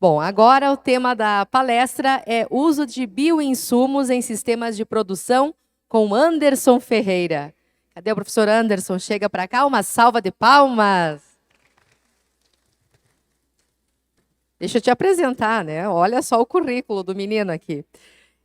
Bom, agora o tema da palestra é uso de bioinsumos em sistemas de produção com Anderson Ferreira. Cadê o professor Anderson? Chega para cá, uma salva de palmas. Deixa eu te apresentar, né? Olha só o currículo do menino aqui.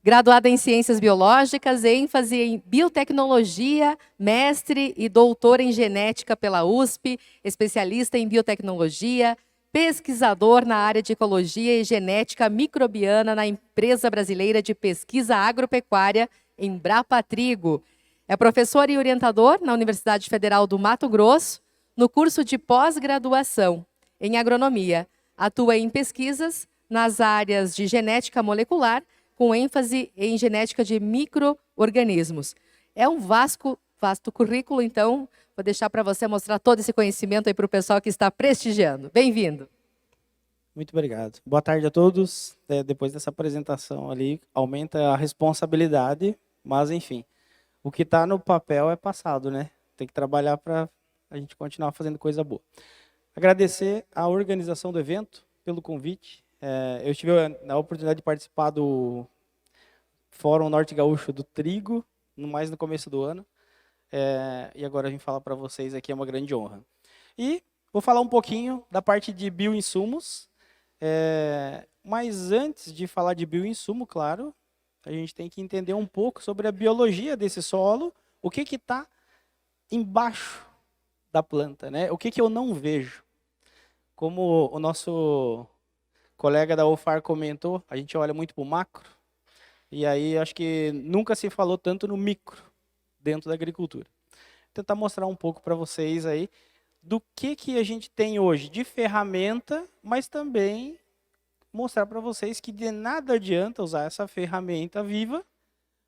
Graduado em Ciências Biológicas, ênfase em Biotecnologia, mestre e doutor em Genética pela USP, especialista em Biotecnologia, pesquisador na área de Ecologia e Genética Microbiana na Empresa Brasileira de Pesquisa Agropecuária, Embrapa Trigo. É professor e orientador na Universidade Federal do Mato Grosso, no curso de pós-graduação em Agronomia. Atua em pesquisas nas áreas de genética molecular, com ênfase em genética de micro-organismos. É um vasto currículo, então vou deixar para você mostrar todo esse conhecimento aí para o pessoal que está prestigiando. Bem-vindo. Muito obrigado. Boa tarde a todos. Depois dessa apresentação ali, aumenta a responsabilidade, mas enfim, o que está no papel é passado, né? Tem que trabalhar para a gente continuar fazendo coisa boa. Agradecer à organização do evento pelo convite. Eu tive a oportunidade de participar do Fórum Norte Gaúcho do Trigo, mais no começo do ano. E agora a gente fala para vocês aqui, é uma grande honra. E vou falar um pouquinho da parte de bioinsumos. Mas antes de falar de bioinsumo, claro, a gente tem que entender um pouco sobre a biologia desse solo, o que está embaixo da planta, né? O que eu não vejo. Como o nosso colega da UFAR comentou, a gente olha muito para o macro, e aí acho que nunca se falou tanto no micro dentro da agricultura. Vou tentar mostrar um pouco para vocês aí do que a gente tem hoje de ferramenta, mas também mostrar para vocês que de nada adianta usar essa ferramenta viva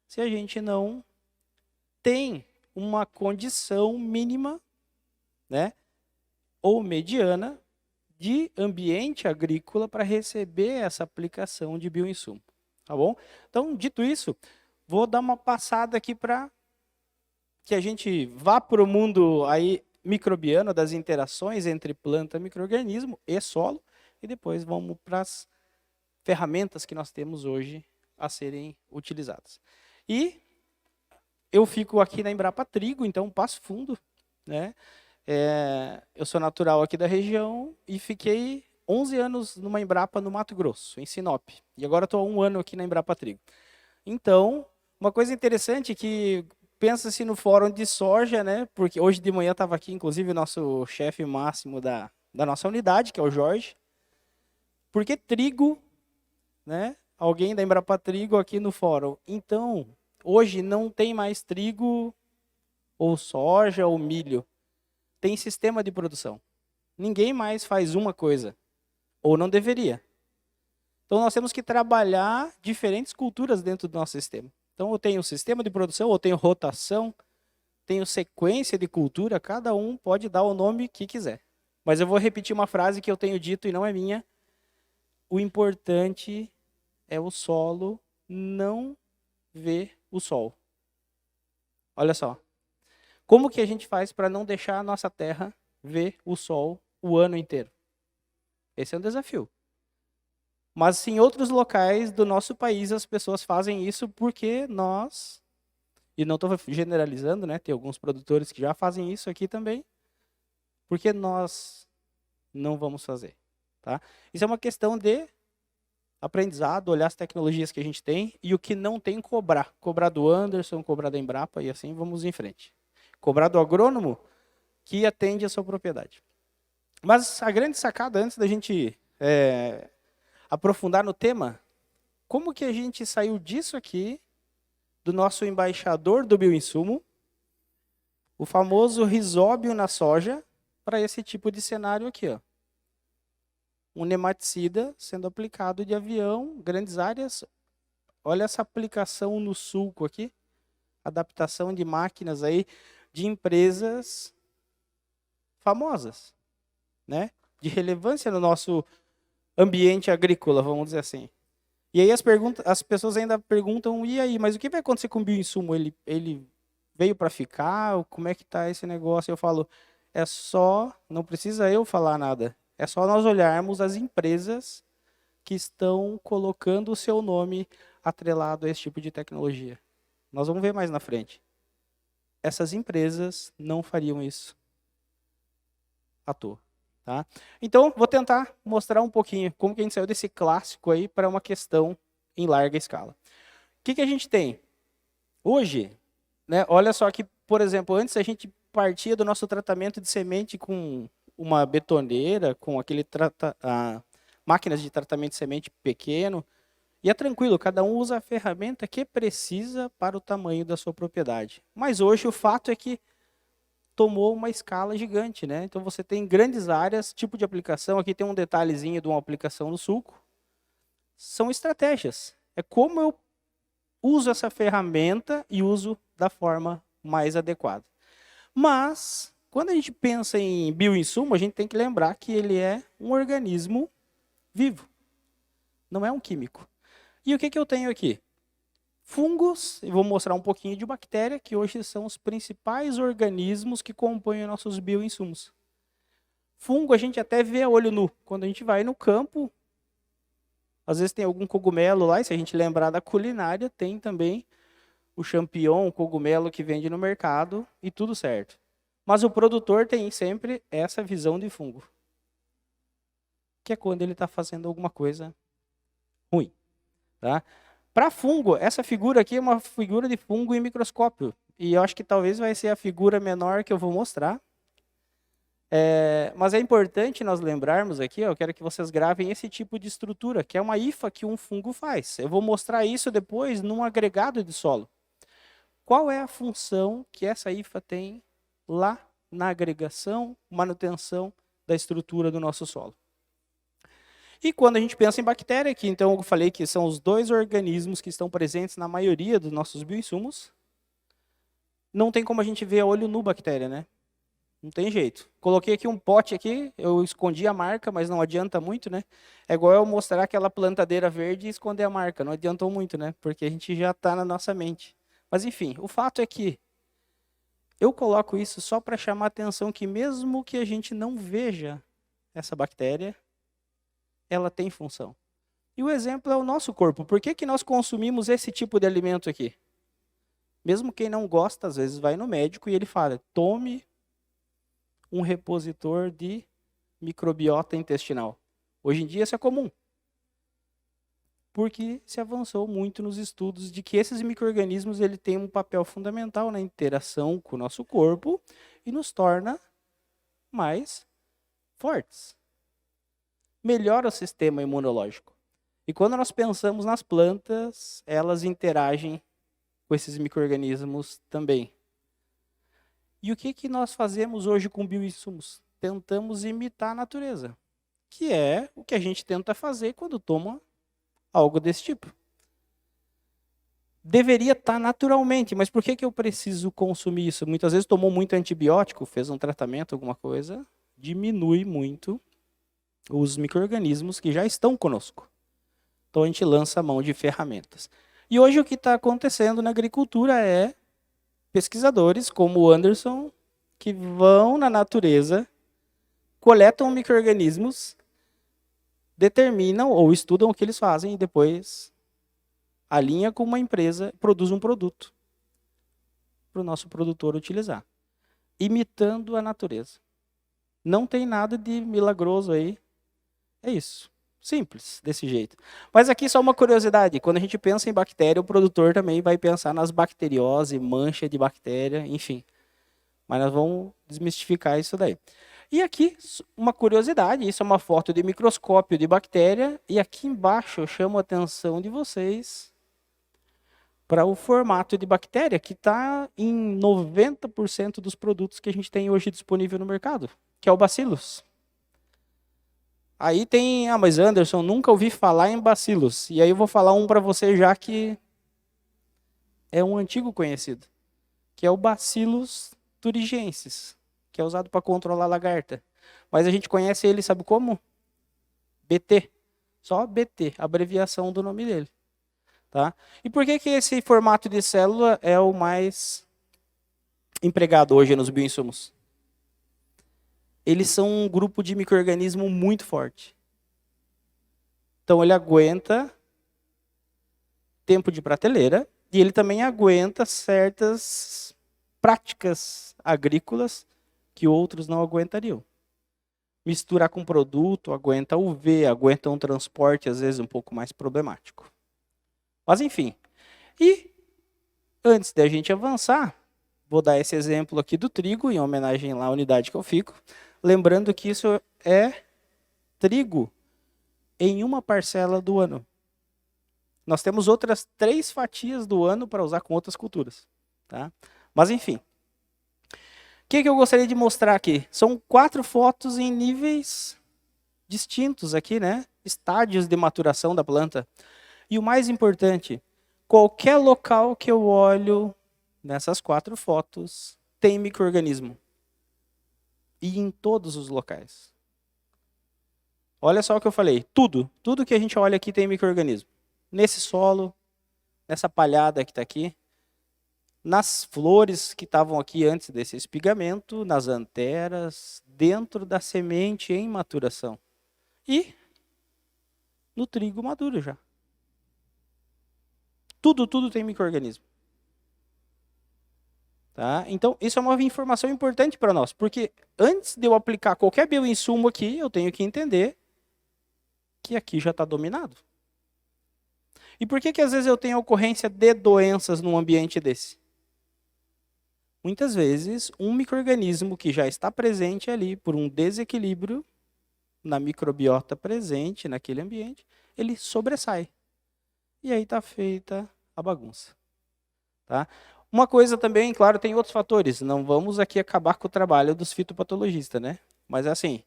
se a gente não tem uma condição mínima, né, ou mediana de ambiente agrícola para receber essa aplicação de bioinsumo, tá bom? Então, dito isso, vou dar uma passada aqui para que a gente vá para o mundo aí microbiano, das interações entre planta, micro-organismo e solo, e depois vamos para as ferramentas que nós temos hoje a serem utilizadas. E eu fico aqui na Embrapa Trigo, então Passo Fundo, né? Eu sou natural aqui da região e fiquei 11 anos numa Embrapa no Mato Grosso, em Sinop. E agora estou há 1 ano aqui na Embrapa Trigo. Então, uma coisa interessante que pensa-se no fórum de soja, né? Porque hoje de manhã estava aqui, inclusive, o nosso chefe máximo da nossa unidade, que é o Jorge. Por que trigo, né? Alguém da Embrapa Trigo aqui no fórum. Então, hoje não tem mais trigo ou soja ou milho. Tem sistema de produção. Ninguém mais faz uma coisa, ou não deveria. Então, nós temos que trabalhar diferentes culturas dentro do nosso sistema. Então, eu tenho sistema de produção, eu tenho rotação, tenho sequência de cultura, cada um pode dar o nome que quiser. Mas eu vou repetir uma frase que eu tenho dito e não é minha. O importante é o solo não ver o sol. Olha só. Como que a gente faz para não deixar a nossa terra ver o sol o ano inteiro? Esse é um desafio. Mas em outros locais do nosso país as pessoas fazem isso porque nós, e não estou generalizando, né? Tem alguns produtores que já fazem isso aqui também, porque nós não vamos fazer. Tá? Isso é uma questão de aprendizado, olhar as tecnologias que a gente tem e o que não tem cobrar. Cobrar do Anderson, cobrar da Embrapa e assim vamos em frente. Cobrar do agrônomo que atende a sua propriedade. Mas a grande sacada, antes da gente aprofundar no tema, como que a gente saiu disso aqui, do nosso embaixador do bioinsumo, o famoso risóbio na soja, para esse tipo de cenário aqui, ó. Um nematicida sendo aplicado de avião, grandes áreas. Olha essa aplicação no sulco aqui, adaptação de máquinas aí, de empresas famosas, né? De relevância no nosso ambiente agrícola, vamos dizer assim. E aí as pessoas ainda perguntam, e aí, mas o que vai acontecer com o bioinsumo? Ele veio para ficar? Como é que está esse negócio? Eu falo, não precisa eu falar nada. É só nós olharmos as empresas que estão colocando o seu nome atrelado a esse tipo de tecnologia. Nós vamos ver mais na frente. Essas empresas não fariam isso à toa. Tá? Então, vou tentar mostrar um pouquinho como que a gente saiu desse clássico aí para uma questão em larga escala. O que a gente tem? Hoje, né, olha só que, por exemplo, antes a gente partia do nosso tratamento de semente com uma betoneira, com aquele máquinas de tratamento de semente pequeno, e é tranquilo, cada um usa a ferramenta que precisa para o tamanho da sua propriedade. Mas hoje o fato é que tomou uma escala gigante, né? Então você tem grandes áreas, tipo de aplicação, aqui tem um detalhezinho de uma aplicação no suco. São estratégias. É como eu uso essa ferramenta e uso da forma mais adequada. Mas, quando a gente pensa em bioinsumo, a gente tem que lembrar que ele é um organismo vivo. Não é um químico. E o que eu tenho aqui? Fungos, e vou mostrar um pouquinho de bactéria, que hoje são os principais organismos que compõem nossos bioinsumos. Fungo a gente até vê a olho nu. Quando a gente vai no campo, às vezes tem algum cogumelo lá, e se a gente lembrar da culinária, tem também o champignon, o cogumelo que vende no mercado, e tudo certo. Mas o produtor tem sempre essa visão de fungo, que é quando ele está fazendo alguma coisa ruim. Tá? Para fungo, essa figura aqui é uma figura de fungo em microscópio. E eu acho que talvez vai ser a figura menor que eu vou mostrar. Mas é importante nós lembrarmos aqui, eu quero que vocês gravem esse tipo de estrutura, que é uma hifa que um fungo faz. Eu vou mostrar isso depois num agregado de solo. Qual é a função que essa hifa tem lá na agregação, manutenção da estrutura do nosso solo? E quando a gente pensa em bactéria, que então eu falei que são os dois organismos que estão presentes na maioria dos nossos bioinsumos, não tem como a gente ver a olho nu bactéria, né? Não tem jeito. Coloquei aqui um pote aqui, eu escondi a marca, mas não adianta muito, né? É igual eu mostrar aquela plantadeira verde e esconder a marca, não adiantou muito, né? Porque a gente já está na nossa mente. Mas enfim, o fato é que eu coloco isso só para chamar a atenção que mesmo que a gente não veja essa bactéria, ela tem função. E o exemplo é o nosso corpo. Por que nós consumimos esse tipo de alimento aqui? Mesmo quem não gosta, às vezes vai no médico e ele fala, tome um repositor de microbiota intestinal. Hoje em dia isso é comum. Porque se avançou muito nos estudos de que esses micro-organismos ele têm um papel fundamental na interação com o nosso corpo e nos torna mais fortes. Melhora o sistema imunológico. E quando nós pensamos nas plantas, elas interagem com esses micro-organismos também. E o que nós fazemos hoje com bioinsumos? Tentamos imitar a natureza, que é o que a gente tenta fazer quando toma algo desse tipo. Deveria estar naturalmente, mas por que eu preciso consumir isso? Muitas vezes tomou muito antibiótico, fez um tratamento, alguma coisa, diminui muito os micro-organismos que já estão conosco. Então a gente lança a mão de ferramentas. E hoje o que está acontecendo na agricultura é pesquisadores como o Anderson, que vão na natureza, coletam micro-organismos, determinam ou estudam o que eles fazem e depois alinha com uma empresa, produz um produto para o nosso produtor utilizar, imitando a natureza. Não tem nada de milagroso aí. É isso. Simples, desse jeito. Mas aqui só uma curiosidade. Quando a gente pensa em bactéria, o produtor também vai pensar nas bacteriose, mancha de bactéria, enfim. Mas nós vamos desmistificar isso daí. E aqui, uma curiosidade. Isso é uma foto de microscópio de bactéria. E aqui embaixo eu chamo a atenção de vocês para o formato de bactéria, que está em 90% dos produtos que a gente tem hoje disponível no mercado, que é o Bacillus. Aí tem, mas Anderson, nunca ouvi falar em Bacillus. E aí eu vou falar um para você já que é um antigo conhecido, que é o Bacillus thuringiensis, que é usado para controlar lagarta. Mas a gente conhece ele, sabe como? BT. Só BT, abreviação do nome dele. Tá? E por que esse formato de célula é o mais empregado hoje nos bioinsumos? Eles são um grupo de micro-organismo muito forte. Então, ele aguenta tempo de prateleira e ele também aguenta certas práticas agrícolas que outros não aguentariam. Misturar com produto, aguenta UV, aguenta um transporte, às vezes, um pouco mais problemático. Mas, enfim. E, antes de a gente avançar, vou dar esse exemplo aqui do trigo, em homenagem lá à unidade que eu fico. Lembrando que isso é trigo em uma parcela do ano. Nós temos outras 3 fatias do ano para usar com outras culturas. Tá? Mas, enfim. O que eu gostaria de mostrar aqui? São 4 fotos em níveis distintos aqui, né? Estádios de maturação da planta. E o mais importante, qualquer local que eu olho nessas 4 fotos tem micro-organismo. E em todos os locais. Olha só o que eu falei. Tudo que a gente olha aqui tem micro-organismo. Nesse solo, nessa palhada que está aqui, nas flores que estavam aqui antes desse espigamento, nas anteras, dentro da semente em maturação. E no trigo maduro já. Tudo tem micro-organismo. Tá? Então, isso é uma informação importante para nós, porque antes de eu aplicar qualquer bioinsumo aqui, eu tenho que entender que aqui já está dominado. E por que às vezes eu tenho ocorrência de doenças num ambiente desse? Muitas vezes, um micro-organismo que já está presente ali por um desequilíbrio na microbiota presente naquele ambiente, ele sobressai. E aí está feita a bagunça. Tá? Uma coisa também, claro, tem outros fatores. Não vamos aqui acabar com o trabalho dos fitopatologistas, né? Mas assim,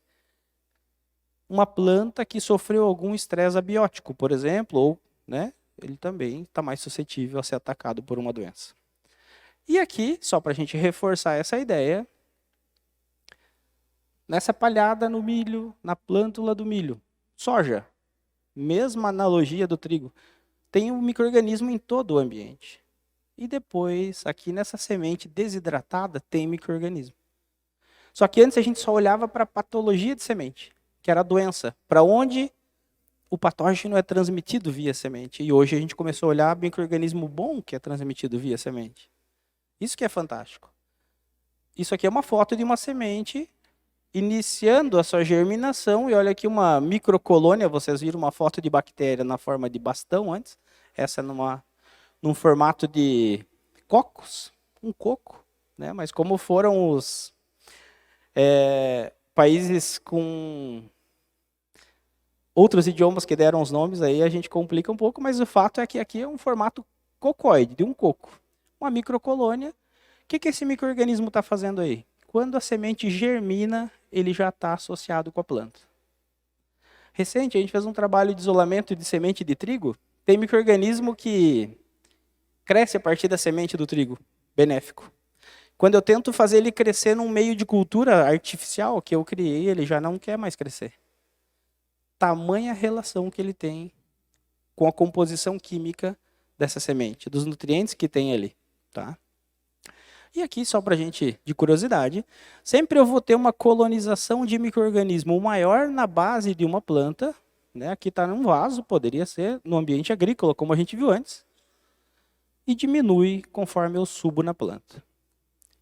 uma planta que sofreu algum estresse abiótico, por exemplo, ou, né, ele também está mais suscetível a ser atacado por uma doença. E aqui, só para a gente reforçar essa ideia, nessa palhada no milho, na plântula do milho, soja, mesma analogia do trigo, tem um micro-organismo em todo o ambiente. E depois, aqui nessa semente desidratada, tem micro-organismo. Só que antes a gente só olhava para a patologia de semente, que era a doença, para onde o patógeno é transmitido via semente. E hoje a gente começou a olhar micro-organismo bom que é transmitido via semente. Isso que é fantástico. Isso aqui é uma foto de uma semente iniciando a sua germinação. E olha aqui uma microcolônia, vocês viram uma foto de bactéria na forma de bastão antes. Essa num formato de cocos, um coco. Né? Mas como foram os países com outros idiomas que deram os nomes, aí a gente complica um pouco, mas o fato é que aqui é um formato cocoide, de um coco. Uma microcolônia. O que esse micro-organismo está fazendo aí? Quando a semente germina, ele já está associado com a planta. Recente, a gente fez um trabalho de isolamento de semente de trigo. Tem micro-organismo que cresce a partir da semente do trigo, benéfico. Quando eu tento fazer ele crescer num meio de cultura artificial que eu criei, ele já não quer mais crescer. Tamanha relação que ele tem com a composição química dessa semente, dos nutrientes que tem ali. Tá? E aqui, só para a gente, de curiosidade, sempre eu vou ter uma colonização de micro-organismo maior na base de uma planta. Né? Aqui está num vaso, poderia ser no ambiente agrícola, como a gente viu antes. E diminui conforme eu subo na planta.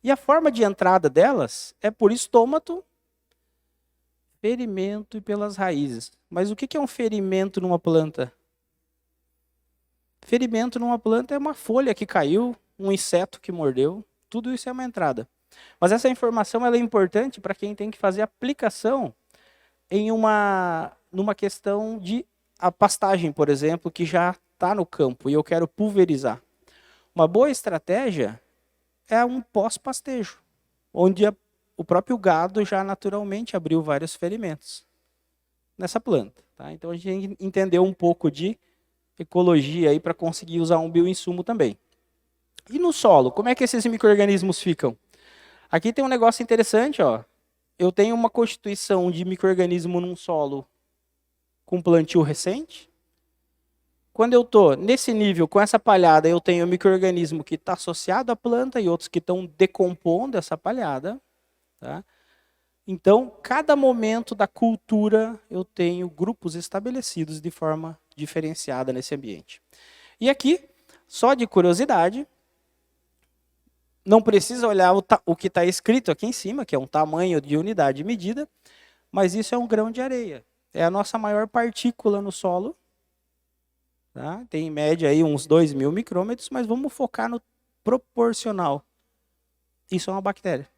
E a forma de entrada delas é por estômato, ferimento e pelas raízes. Mas o que é um ferimento numa planta? Ferimento numa planta é uma folha que caiu, um inseto que mordeu. Tudo isso é uma entrada. Mas essa informação ela é importante para quem tem que fazer aplicação em numa questão de a pastagem, por exemplo, que já está no campo e eu quero pulverizar. Uma boa estratégia é um pós-pastejo, onde o próprio gado já naturalmente abriu vários ferimentos nessa planta. Tá? Então a gente entendeu um pouco de ecologia aí para conseguir usar um bioinsumo também. E no solo, como é que esses micro-organismos ficam? Aqui tem um negócio interessante, ó. Eu tenho uma constituição de micro-organismo num solo com plantio recente. Quando eu estou nesse nível, com essa palhada, eu tenho um micro-organismo que está associado à planta e outros que estão decompondo essa palhada. Tá? Então, cada momento da cultura, eu tenho grupos estabelecidos de forma diferenciada nesse ambiente. E aqui, só de curiosidade, não precisa olhar o que está escrito aqui em cima, que é um tamanho de unidade de medida, mas isso é um grão de areia. É a nossa maior partícula no solo. Tá? Tem em média aí uns 2.000 micrômetros, mas vamos focar no proporcional. Isso é uma bactéria.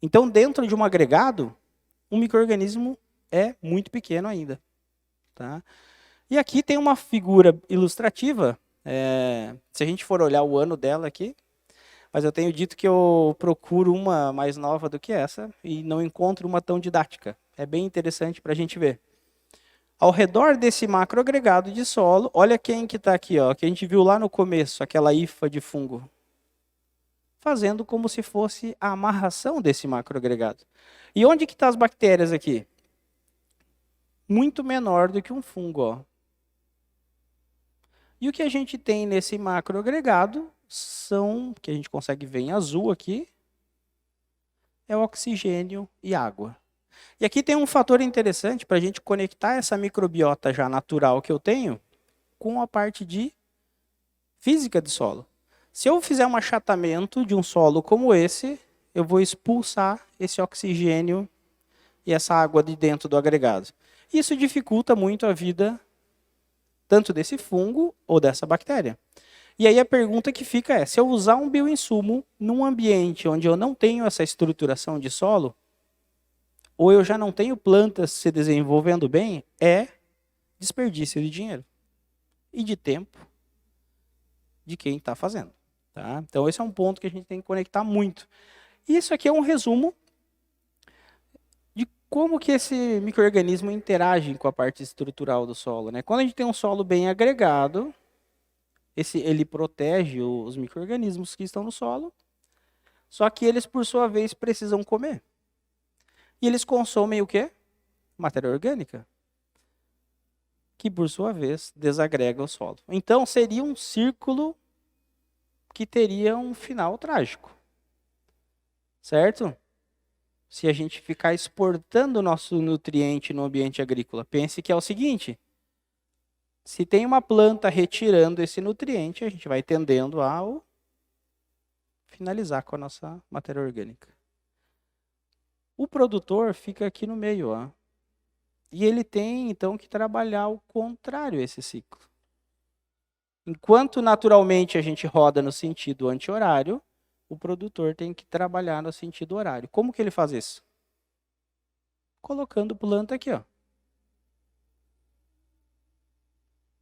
Então, dentro de um agregado, um micro-organismo é muito pequeno ainda. Tá? E aqui tem uma figura ilustrativa. Se a gente for olhar o ano dela aqui, mas eu tenho dito que eu procuro uma mais nova do que essa e não encontro uma tão didática. É bem interessante para a gente ver. Ao redor desse macroagregado de solo, olha quem que está aqui, ó, que a gente viu lá no começo, aquela hifa de fungo. Fazendo como se fosse a amarração desse macroagregado. E onde que estão as bactérias aqui? Muito menor do que um fungo. Ó. E o que a gente tem nesse macroagregado são, que a gente consegue ver em azul aqui, é o oxigênio e água. E aqui tem um fator interessante para a gente conectar essa microbiota já natural que eu tenho com a parte de física de solo. Se eu fizer um achatamento de um solo como esse, eu vou expulsar esse oxigênio e essa água de dentro do agregado. Isso dificulta muito a vida tanto desse fungo ou dessa bactéria. E aí a pergunta que fica é, se eu usar um bioinsumo num ambiente onde eu não tenho essa estruturação de solo, ou eu já não tenho plantas se desenvolvendo bem, é desperdício de dinheiro e de tempo de quem está fazendo. Tá? Então esse é um ponto que a gente tem que conectar muito. Isso aqui é um resumo de como que esse micro-organismo interage com a parte estrutural do solo. Né? Quando a gente tem um solo bem agregado, ele protege os micro-organismos que estão no solo, só que eles, por sua vez, precisam comer. E eles consomem o quê? Matéria orgânica, que, por sua vez, desagrega o solo. Então, seria um círculo que teria um final trágico. Certo? Se a gente ficar exportando o nosso nutriente no ambiente agrícola, pense que é o seguinte, se tem uma planta retirando esse nutriente, a gente vai tendendo a finalizar com a nossa matéria orgânica. O produtor fica aqui no meio, ó. E ele tem, então, que trabalhar ao contrário esse ciclo. Enquanto, naturalmente, a gente roda no sentido anti-horário, o produtor tem que trabalhar no sentido horário. Como que ele faz isso? Colocando planta aqui, ó.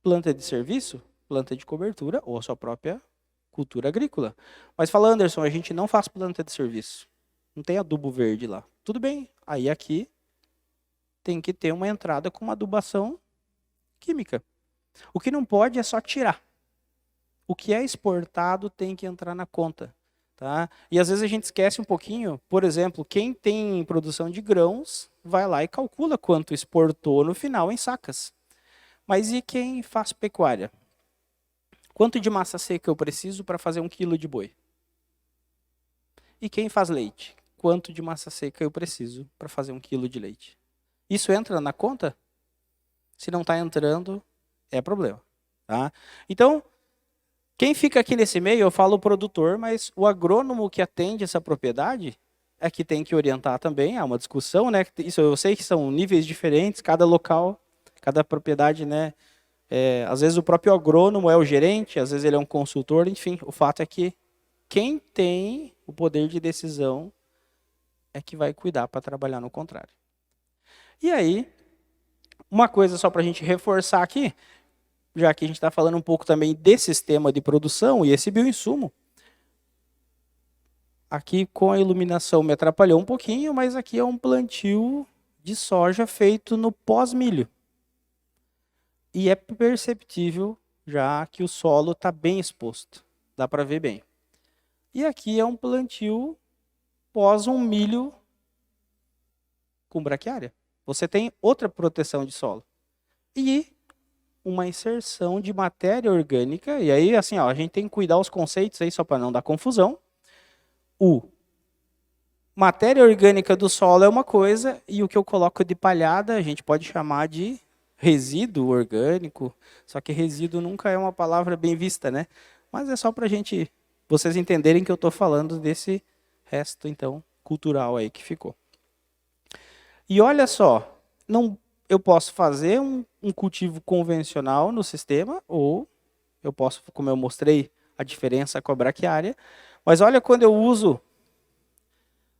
Planta de serviço, planta de cobertura ou a sua própria cultura agrícola. Mas fala, Anderson, a gente não faz planta de serviço. Não tem adubo verde lá. Tudo bem. Aí aqui tem que ter uma entrada com uma adubação química. O que não pode é só tirar. O que é exportado tem que entrar na conta. Tá? E às vezes a gente esquece um pouquinho, por exemplo, quem tem produção de grãos vai lá e calcula quanto exportou no final em sacas. Mas e quem faz pecuária? Quanto de massa seca eu preciso para fazer 1 quilo de boi? E quem faz leite? Quanto de massa seca eu preciso para fazer 1 quilo de leite? Isso entra na conta? Se não está entrando, é problema. Tá? Então, quem fica aqui nesse meio, eu falo o produtor, mas o agrônomo que atende essa propriedade é que tem que orientar também. Há uma discussão, né? Isso eu sei que são níveis diferentes, cada local, cada propriedade, né? Às vezes o próprio agrônomo é o gerente, às vezes ele é um consultor, enfim. O fato é que quem tem o poder de decisão é que vai cuidar para trabalhar no contrário. E aí, uma coisa só para a gente reforçar aqui, já que a gente está falando um pouco também desse sistema de produção e esse bioinsumo. Aqui com a iluminação me atrapalhou um pouquinho, mas aqui é um plantio de soja feito no pós-milho. E é perceptível já que o solo está bem exposto, dá para ver bem. E aqui é um plantio pós um milho com braquiária. Você tem outra proteção de solo. E uma inserção de matéria orgânica, e aí assim, ó, a gente tem que cuidar os conceitos aí só para não dar confusão. O matéria orgânica do solo é uma coisa, e o que eu coloco de palhada, a gente pode chamar de resíduo orgânico, só que resíduo nunca é uma palavra bem vista, né? Mas é só para vocês entenderem que eu estou falando desse resto, então, cultural aí que ficou. E olha só, eu posso fazer um cultivo convencional no sistema, ou eu posso, como eu mostrei, a diferença com a braquiária, mas olha quando eu uso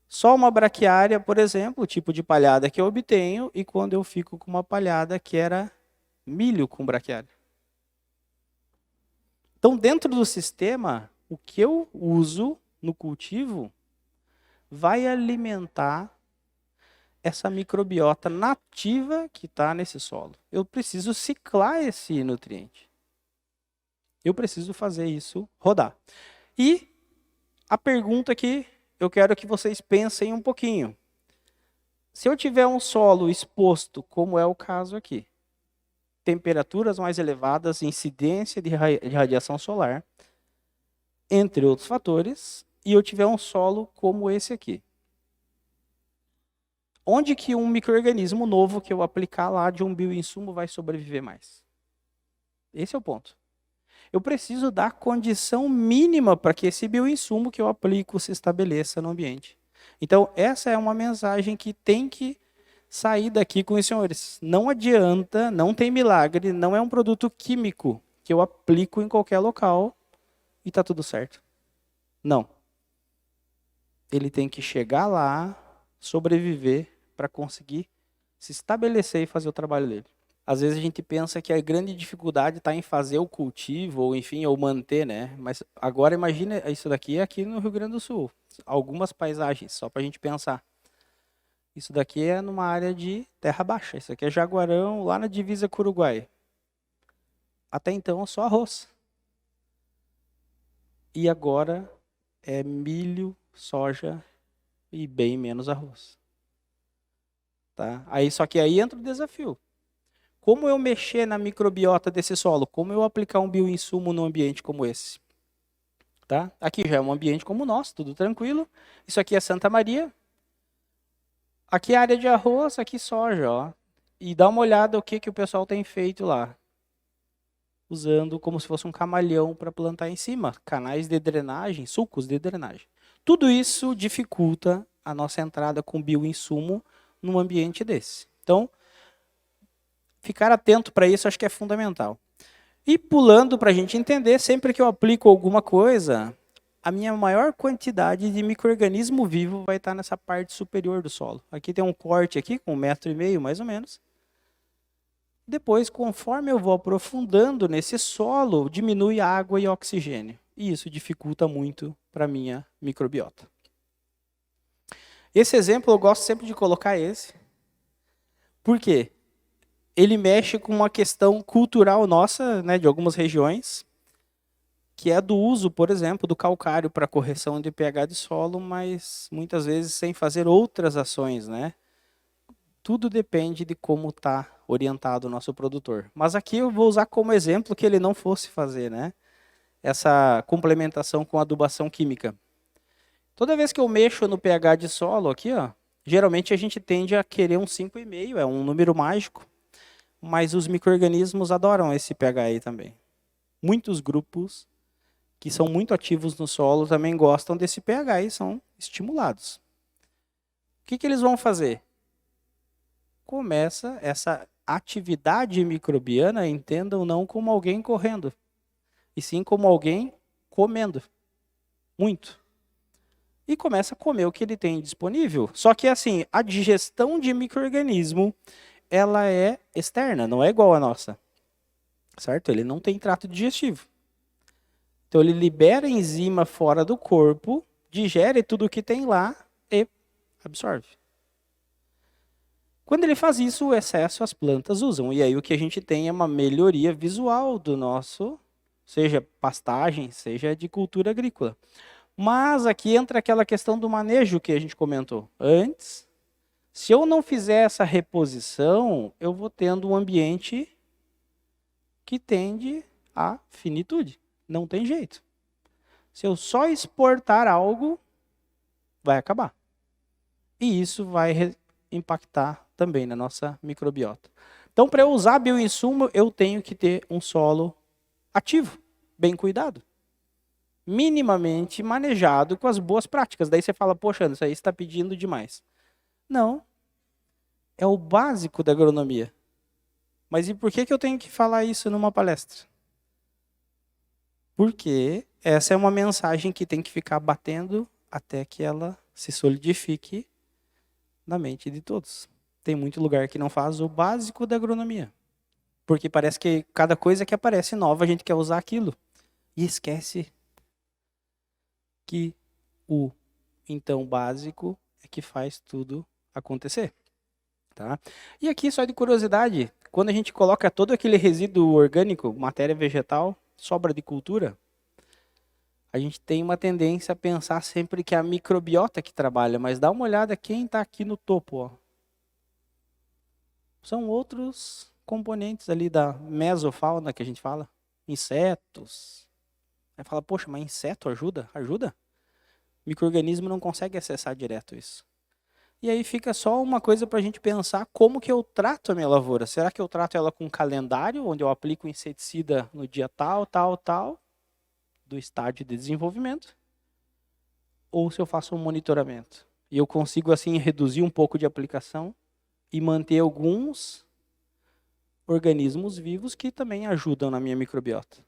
só uma braquiária, por exemplo, o tipo de palhada que eu obtenho, e quando eu fico com uma palhada que era milho com braquiária. Então, dentro do sistema, o que eu uso no cultivo vai alimentar essa microbiota nativa que está nesse solo. Eu preciso ciclar esse nutriente. Eu preciso fazer isso rodar. E a pergunta que eu quero que vocês pensem um pouquinho. Se eu tiver um solo exposto, como é o caso aqui, temperaturas mais elevadas, incidência de radiação solar, entre outros fatores, e eu tiver um solo como esse aqui. Onde que um micro-organismo novo que eu aplicar lá de um bioinsumo vai sobreviver mais? Esse é o ponto. Eu preciso dar condição mínima para que esse bioinsumo que eu aplico se estabeleça no ambiente. Então, essa é uma mensagem que tem que sair daqui com os senhores. Não adianta, não tem milagre, não é um produto químico que eu aplico em qualquer local e está tudo certo. Não. Ele tem que chegar lá, sobreviver, para conseguir se estabelecer e fazer o trabalho dele. Às vezes a gente pensa que a grande dificuldade está em fazer o cultivo, ou enfim, ou manter, né? Mas agora imagina isso daqui aqui no Rio Grande do Sul. Algumas paisagens, só para a gente pensar. Isso daqui é numa área de terra baixa. Isso aqui é Jaguarão, lá na divisa com o Uruguai. Até então, só arroz. E agora é milho, soja e bem menos arroz. Tá? Só que aí entra o desafio. Como eu mexer na microbiota desse solo? Como eu aplicar um bioinsumo num ambiente como esse? Tá? Aqui já é um ambiente como o nosso, tudo tranquilo. Isso aqui é Santa Maria. Aqui é área de arroz, aqui soja. Ó. E dá uma olhada o que o pessoal tem feito lá. Usando como se fosse um camalhão para plantar em cima. Canais de drenagem, sulcos de drenagem. Tudo isso dificulta a nossa entrada com bioinsumo num ambiente desse. Então, ficar atento para isso acho que é fundamental. E pulando para a gente entender, sempre que eu aplico alguma coisa, a minha maior quantidade de micro-organismo vivo vai estar nessa parte superior do solo. Aqui tem um corte aqui, com 1,5 m mais ou menos. Depois, conforme eu vou aprofundando nesse solo, diminui água e oxigênio. E isso dificulta muito para a minha microbiota. Esse exemplo eu gosto sempre de colocar esse. Por quê? Ele mexe com uma questão cultural nossa, né, de algumas regiões, que é do uso, por exemplo, do calcário para correção de pH de solo, mas muitas vezes sem fazer outras ações, né? Tudo depende de como está orientado o nosso produtor. Mas aqui eu vou usar como exemplo que ele não fosse fazer, né? Essa complementação com adubação química. Toda vez que eu mexo no pH de solo aqui, ó, geralmente a gente tende a querer um 5,5, é um número mágico, mas os micro-organismos adoram esse pH aí também. Muitos grupos que são muito ativos no solo também gostam desse pH e são estimulados. O que eles vão fazer? Começa essa atividade microbiana, entendam, não como alguém correndo, e sim como alguém comendo. Muito. E começa a comer o que ele tem disponível. Só que assim, a digestão de micro-organismo, ela é externa, não é igual a nossa. Certo? Ele não tem trato digestivo. Então ele libera enzima fora do corpo, digere tudo o que tem lá e absorve. Quando ele faz isso, o excesso as plantas usam. E aí o que a gente tem é uma melhoria visual do nosso, seja pastagem, seja de cultura agrícola. Mas aqui entra aquela questão do manejo que a gente comentou antes. Se eu não fizer essa reposição, eu vou tendo um ambiente que tende à finitude. Não tem jeito. Se eu só exportar algo, vai acabar. E isso vai impactar também na nossa microbiota. Então, para eu usar bioinsumo, eu tenho que ter um solo ativo, bem cuidado, minimamente manejado com as boas práticas. Daí você fala, poxa, Anderson, isso aí está pedindo demais. Não, é o básico da agronomia. Mas e por que eu tenho que falar isso numa palestra? Porque essa é uma mensagem que tem que ficar batendo até que ela se solidifique na mente de todos. Tem muito lugar que não faz o básico da agronomia. Porque parece que cada coisa que aparece nova, a gente quer usar aquilo. E esquece que o então básico é que faz tudo acontecer. Tá? E aqui, só de curiosidade, quando a gente coloca todo aquele resíduo orgânico, matéria vegetal, sobra de cultura, a gente tem uma tendência a pensar sempre que é a microbiota que trabalha, mas dá uma olhada quem está aqui no topo. Ó. São outros componentes ali da mesofauna que a gente fala, insetos. Aí fala, poxa, mas inseto ajuda? Ajuda? O micro-organismo não consegue acessar direto isso. E aí fica só uma coisa para a gente pensar como que eu trato a minha lavoura. Será que eu trato ela com um calendário, onde eu aplico inseticida no dia tal, tal, tal, do estágio de desenvolvimento? Ou se eu faço um monitoramento? E eu consigo, assim, reduzir um pouco de aplicação e manter alguns organismos vivos que também ajudam na minha microbiota.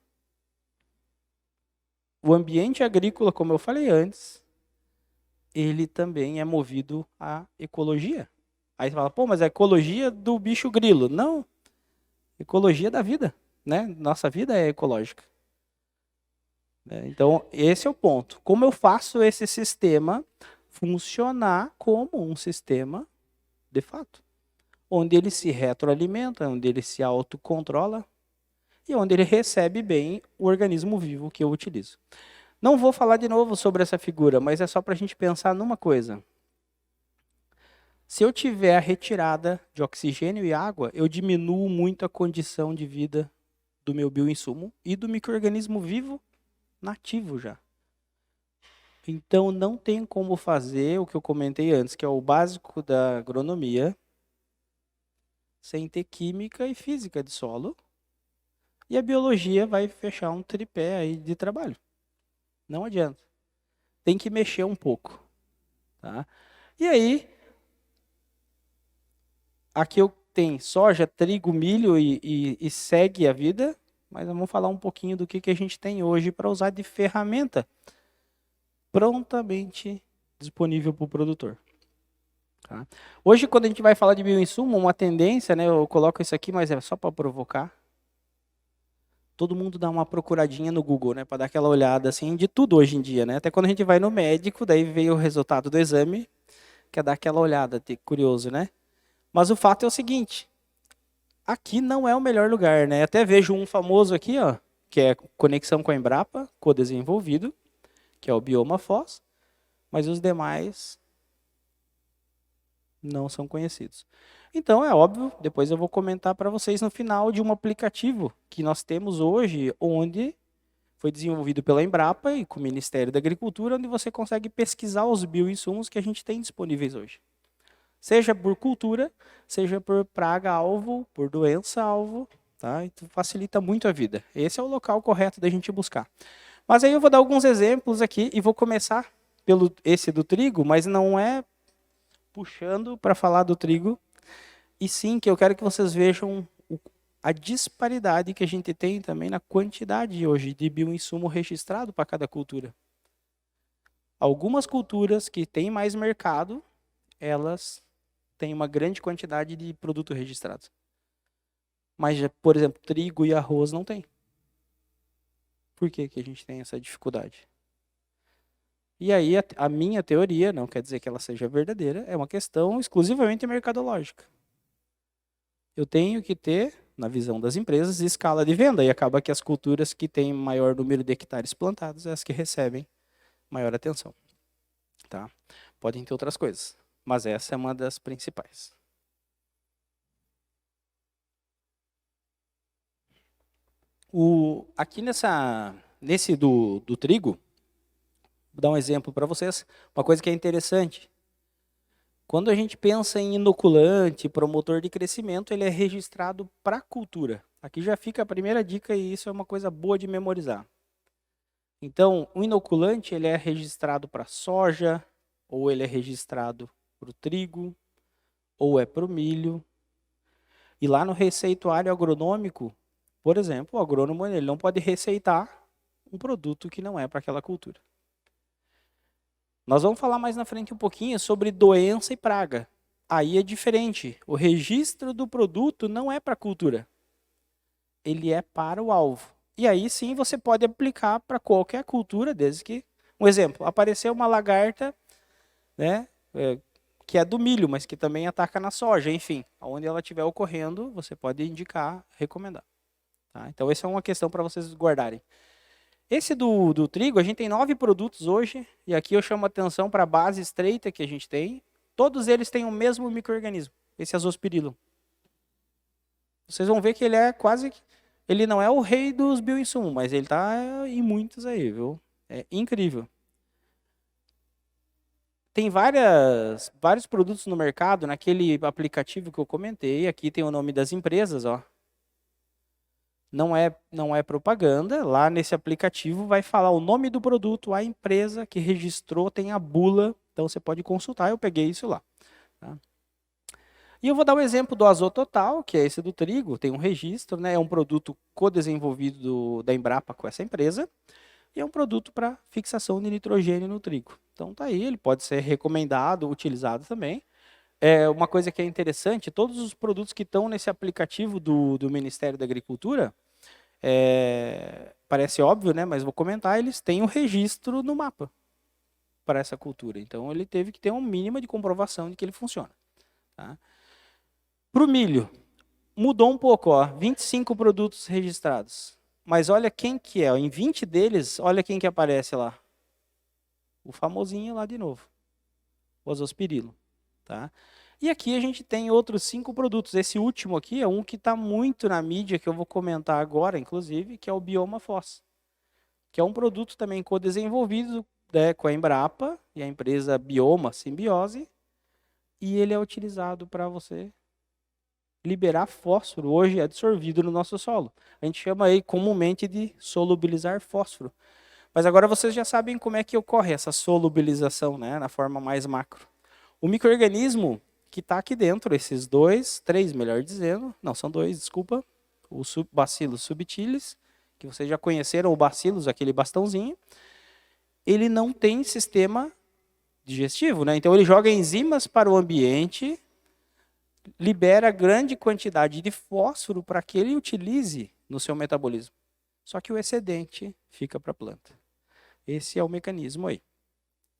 O ambiente agrícola, como eu falei antes, ele também é movido à ecologia. Aí você fala, pô, mas é a ecologia do bicho grilo. Não, ecologia da vida, né? Nossa vida é ecológica. Então, esse é o ponto. Como eu faço esse sistema funcionar como um sistema de fato? Onde ele se retroalimenta, onde ele se autocontrola e onde ele recebe bem o organismo vivo que eu utilizo. Não vou falar de novo sobre essa figura, mas é só para a gente pensar numa coisa. Se eu tiver a retirada de oxigênio e água, eu diminuo muito a condição de vida do meu bioinsumo e do micro-organismo vivo nativo já. Então, não tem como fazer o que eu comentei antes, que é o básico da agronomia, sem ter química e física de solo. E a biologia vai fechar um tripé aí de trabalho. Não adianta. Tem que mexer um pouco. Tá? E aí, aqui eu tenho soja, trigo, milho e segue a vida, mas vamos falar um pouquinho do que a gente tem hoje para usar de ferramenta prontamente disponível para o produtor. Tá? Hoje, quando a gente vai falar de bioinsumo, uma tendência, né, eu coloco isso aqui, mas é só para provocar. Todo mundo dá uma procuradinha no Google, né, para dar aquela olhada assim de tudo hoje em dia, né? Até quando a gente vai no médico, daí veio o resultado do exame, quer dar aquela olhada, curioso, né? Mas o fato é o seguinte, aqui não é o melhor lugar, né? Até vejo um famoso aqui, ó, que é conexão com a Embrapa, co-desenvolvido, que é o Bioma Foz, mas os demais não são conhecidos. Então, é óbvio, depois eu vou comentar para vocês no final de um aplicativo que nós temos hoje, onde foi desenvolvido pela Embrapa e com o Ministério da Agricultura, onde você consegue pesquisar os bioinsumos que a gente tem disponíveis hoje. Seja por cultura, seja por praga-alvo, por doença-alvo, tá? Então, facilita muito a vida. Esse é o local correto da gente buscar. Mas aí eu vou dar alguns exemplos aqui e vou começar pelo esse do trigo, mas não é puxando para falar do trigo, e sim que eu quero que vocês vejam a disparidade que a gente tem também na quantidade hoje de bioinsumo registrado para cada cultura. Algumas culturas que têm mais mercado, elas têm uma grande quantidade de produto registrado. Mas, por exemplo, trigo e arroz não tem. Por que a gente tem essa dificuldade? E aí a minha teoria, não quer dizer que ela seja verdadeira, é uma questão exclusivamente mercadológica. Eu tenho que ter, na visão das empresas, escala de venda. E acaba que as culturas que têm maior número de hectares plantados, é as que recebem maior atenção. Tá? Podem ter outras coisas, mas essa é uma das principais. Aqui nesse do trigo, vou dar um exemplo para vocês. Uma coisa que é interessante. Quando a gente pensa em inoculante, promotor de crescimento, ele é registrado para cultura. Aqui já fica a primeira dica e isso é uma coisa boa de memorizar. Então, o inoculante ele é registrado para soja, ou ele é registrado para o trigo, ou é para o milho. E lá no receituário agronômico, por exemplo, o agrônomo ele não pode receitar um produto que não é para aquela cultura. Nós vamos falar mais na frente um pouquinho sobre doença e praga. Aí é diferente. O registro do produto não é para a cultura. Ele é para o alvo. E aí sim você pode aplicar para qualquer cultura, desde que... Um exemplo, apareceu uma lagarta, né, que é do milho, mas que também ataca na soja. Enfim, onde ela estiver ocorrendo, você pode indicar, recomendar. Tá? Então essa é uma questão para vocês guardarem. Esse do trigo, a gente tem 9 produtos hoje, e aqui eu chamo a atenção para a base estreita que a gente tem. Todos eles têm o mesmo micro-organismo, esse Azospirillum. Vocês vão ver que ele é quase... Ele não é o rei dos bioinsumos, mas ele está em muitos aí, viu? É incrível. Tem vários produtos no mercado, naquele aplicativo que eu comentei, aqui tem o nome das empresas, ó. Não é propaganda, lá nesse aplicativo vai falar o nome do produto, a empresa que registrou, tem a bula, então você pode consultar, eu peguei isso lá. Tá? E eu vou dar o exemplo do Azototal, que é esse do trigo, tem um registro, né? É um produto co-desenvolvido da Embrapa com essa empresa, e é um produto para fixação de nitrogênio no trigo. Então tá aí, ele pode ser recomendado, utilizado também. Uma coisa que é interessante, todos os produtos que estão nesse aplicativo do Ministério da Agricultura, parece óbvio, né? Mas vou comentar, eles têm um registro no mapa para essa cultura. Então ele teve que ter um mínimo de comprovação de que ele funciona. Tá? Para o milho, mudou um pouco, ó, 25 produtos registrados. Mas olha quem que é, ó, em 20 deles, olha quem que aparece lá. O famosinho lá de novo, o Azospirillum. Tá? E aqui a gente tem outros 5 produtos. Esse último aqui é um que está muito na mídia, que eu vou comentar agora, inclusive, que é o Bioma Fós, que é um produto também co-desenvolvido, né, com a Embrapa e a empresa Bioma Simbiose, e ele é utilizado para você liberar fósforo, hoje é absorvido no nosso solo. A gente chama aí comumente de solubilizar fósforo. Mas agora vocês já sabem como é que ocorre essa solubilização, né, na forma mais macro. O micro-organismo que está aqui dentro, esses 2, 3, melhor dizendo, não, são 2, desculpa, o Bacillus subtilis, que vocês já conheceram, o Bacillus, aquele bastãozinho, ele não tem sistema digestivo, né? Então ele joga enzimas para o ambiente, libera grande quantidade de fósforo para que ele utilize no seu metabolismo. Só que o excedente fica para a planta. Esse é o mecanismo aí.